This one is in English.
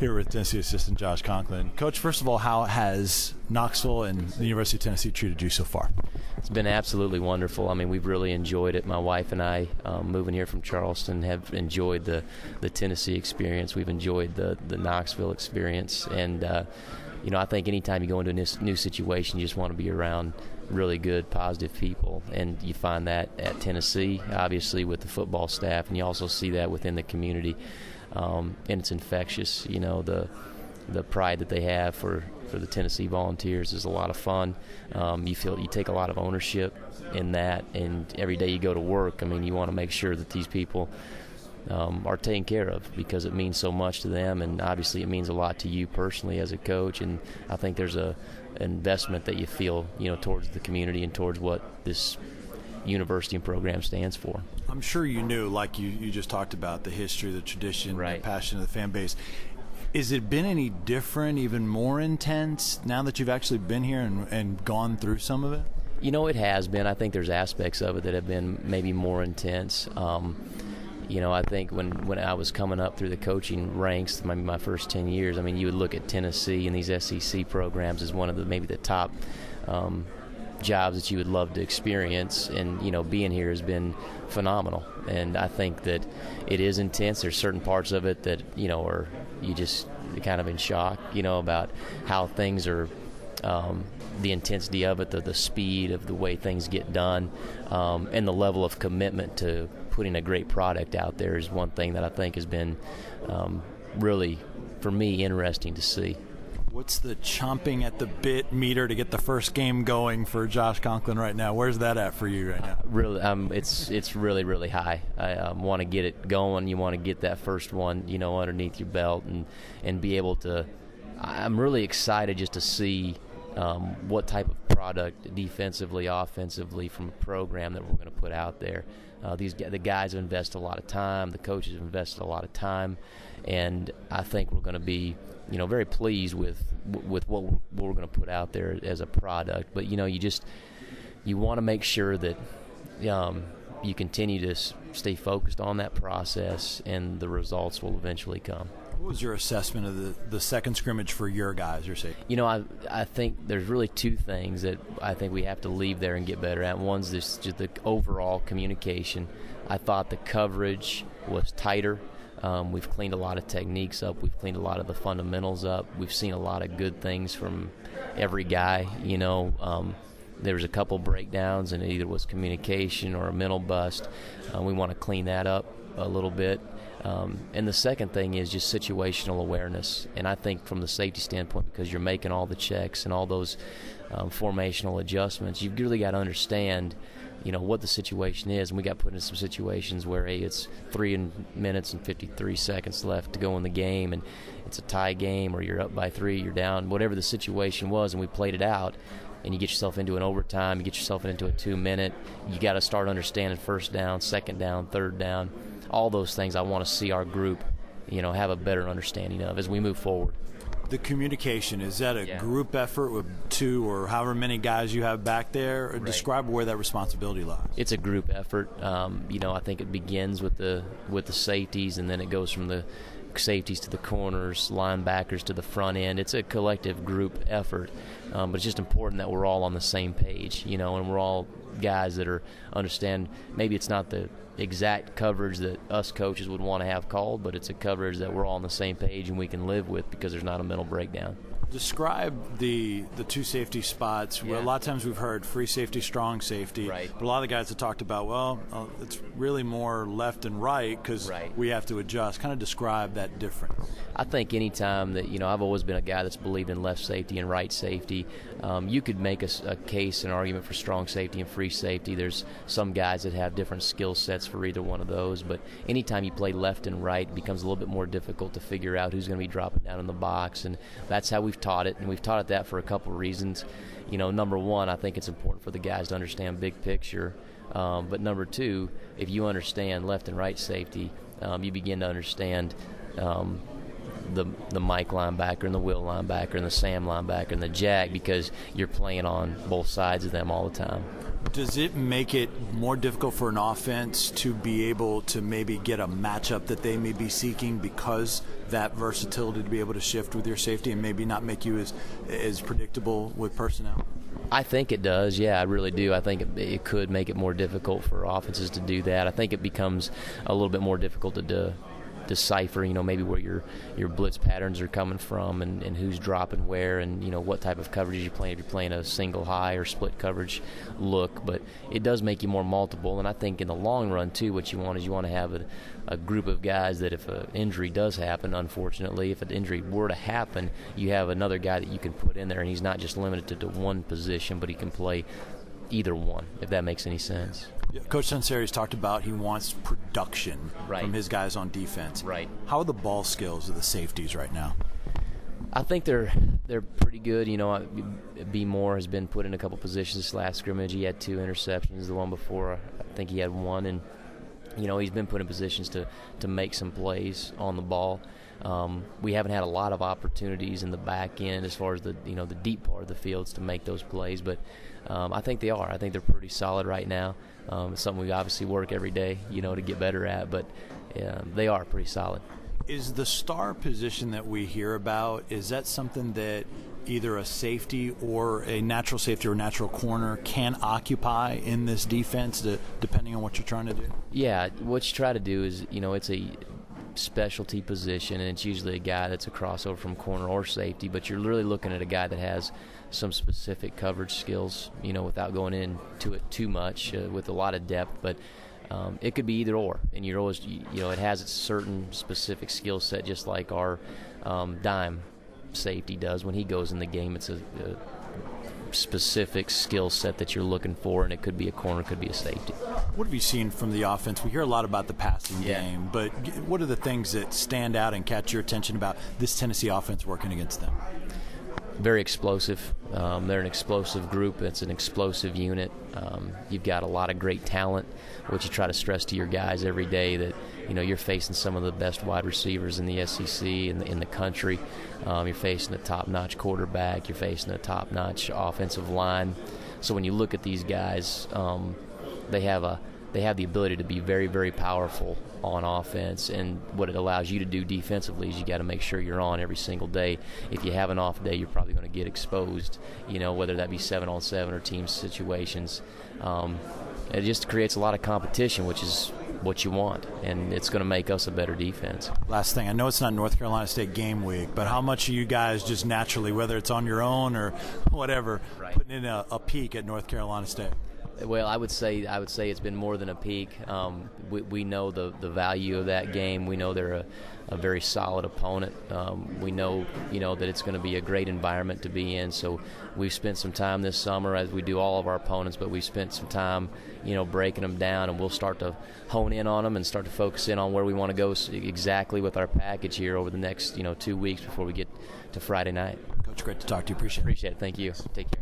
here with Tennessee assistant Josh Conklin. Coach, first of all, how has Knoxville and the University of Tennessee treated you so far? It's been absolutely wonderful. I mean, we've really enjoyed it. My wife and I, moving here from Charleston, have enjoyed the Tennessee experience. We've enjoyed the Knoxville experience. And, I think anytime you go into a new situation, you just want to be around really good, positive people. And you find that at Tennessee, obviously, with the football staff, and you also see that within the community. And it's infectious. The pride that they have for the Tennessee Volunteers is a lot of fun. You take a lot of ownership in that, and every day you go to work, you want to make sure that these people are taken care of, because it means so much to them, and obviously it means a lot to you personally as a coach. And I think there's an investment that you feel, towards the community and towards what this university and program stands for. I'm sure you knew, like you just talked about, the history, the tradition, right, the passion of the fan base. Has it been any different, even more intense, now that you've actually been here and gone through some of it? It has been. I think there's aspects of it that have been maybe more intense. I think when I was coming up through the coaching ranks, my first 10 years, you would look at Tennessee and these SEC programs as one of the top jobs that you would love to experience, and being here has been phenomenal. And I think that it is intense. There's certain parts of it that are you just kind of in shock about how things are, the intensity of it, the speed of the way things get done, and the level of commitment to putting a great product out there is one thing that I think has been really, for me, interesting to see. What's the chomping at the bit meter to get the first game going for Josh Conklin right now? Where's that at for you right now? Really, it's really, really high. I want to get it going. You want to get that first one, underneath your belt, and be able to. I'm really excited just to see what type of product, defensively, offensively, from a program that we're going to put out there. The guys have invested a lot of time. The coaches have invested a lot of time, and I think we're going to be, very pleased with what we're going to put out there as a product. But you want to make sure that you continue to stay focused on that process, and the results will eventually come. What was your assessment of the second scrimmage for your guys, your safety? I think there's really two things that I think we have to leave there and get better at. One's just the overall communication. I thought the coverage was tighter. We've cleaned a lot of techniques up. We've cleaned a lot of the fundamentals up. We've seen a lot of good things from every guy. There was a couple breakdowns, and it either was communication or a mental bust. We want to clean that up a little bit. And the second thing is just situational awareness. And I think from the safety standpoint, because you're making all the checks and all those formational adjustments, you've really got to understand, what the situation is. And we got put in some situations where, hey, it's 3 minutes and 53 seconds left to go in the game, and it's a tie game, or you're up by 3, you're down, whatever the situation was, and we played it out. And you get yourself into an overtime, you get yourself into a 2-minute. You got to start understanding first down, second down, third down. All those things I want to see our group, have a better understanding of as we move forward. The communication, is that a group effort with 2 or however many guys you have back there? Or describe where that responsibility lies. It's a group effort. I think it begins with the safeties, and then it goes from the safeties to the corners, linebackers to the front end. It's a collective group effort, but it's just important that we're all on the same page, and we're all guys that understand. Maybe it's not the exact coverage that us coaches would want to have called, but it's a coverage that we're all on the same page and we can live with, because there's not a mental breakdown. Describe the 2 safety spots. Yeah. A lot of times we've heard free safety, strong safety. Right. But a lot of the guys have talked about, it's really more left and right because we have to adjust. Kind of describe that difference. I think any time that, I've always been a guy that's believed in left safety and right safety. You could make a case, an argument for strong safety and free safety. There's some guys that have different skill sets for either one of those. But anytime you play left and right, it becomes a little bit more difficult to figure out who's going to be dropping down in the box. And that's how we've taught it, and we've taught it that for a couple of reasons. Number one, I think it's important for the guys to understand big picture. But number two, if you understand left and right safety, you begin to understand the Mike linebacker and the Will linebacker and the Sam linebacker and the Jack, because you're playing on both sides of them all the time. Does it make it more difficult for an offense to be able to maybe get a matchup that they may be seeking because that versatility to be able to shift with your safety and maybe not make you as predictable with personnel? I think it does, yeah, I really do. I think it could make it more difficult for offenses to do that. I think it becomes a little bit more difficult to decipher, maybe where your blitz patterns are coming from and who's dropping where and, what type of coverage you're playing, if you're playing a single high or split coverage look. But it does make you more multiple, and I think in the long run, too, what you want is you want to have a group of guys that if an injury does happen, unfortunately, if an injury were to happen, you have another guy that you can put in there, and he's not just limited to one position, but he can play either one, if that makes any sense. Yeah, Coach Sunseri's talked about he wants production from his guys on defense. Right. How are the ball skills of the safeties right now? I think they're pretty good. B. Moore has been put in a couple positions this last scrimmage. He had 2 interceptions. The one before, I think he had 1. And, he's been put in positions to make some plays on the ball. We haven't had a lot of opportunities in the back end as far as the deep part of the fields to make those plays, but I think they are. I think they're pretty solid right now. It's something we obviously work every day, to get better at, but they are pretty solid. Is the star position that we hear about, is that something that either a safety or a natural safety or natural corner can occupy in this defense, depending on what you're trying to do? Yeah, what you try to do is, it's a specialty position, and it's usually a guy that's a crossover from corner or safety, but you're really looking at a guy that has some specific coverage skills, without going into it too much, with a lot of depth, but it could be either or, and you're always, it has a certain specific skill set, just like our dime safety does. When he goes in the game, it's a specific skill set that you're looking for, and it could be a corner, could be a safety. What have you seen from the offense? We hear a lot about the passing game, but what are the things that stand out and catch your attention about this Tennessee offense working against them? Very explosive. They're an explosive group. It's an explosive unit. You've got a lot of great talent, which you try to stress to your guys every day that you're facing some of the best wide receivers in the SEC and in the country. You're facing a top-notch quarterback. You're facing a top-notch offensive line. So when you look at these guys, they have the ability to be very, very powerful on offense, and what it allows you to do defensively is you got to make sure you're on every single day. If you have an off day, you're probably going to get exposed, whether that be 7-on-7 or team situations. It just creates a lot of competition, which is what you want, and it's going to make us a better defense. Last thing, I know it's not North Carolina State game week, but how much are you guys just naturally, whether it's on your own or whatever, putting in a peek at North Carolina State? Well, I would say it's been more than a peak. We know the value of that game. We know they're a very solid opponent. We know that it's going to be a great environment to be in. So we've spent some time this summer, as we do all of our opponents, but we've spent some time breaking them down, and we'll start to hone in on them and start to focus in on where we want to go exactly with our package here over the next 2 weeks before we get to Friday night. Coach, great to talk to you. Appreciate it. Appreciate it. Thank you. Take care.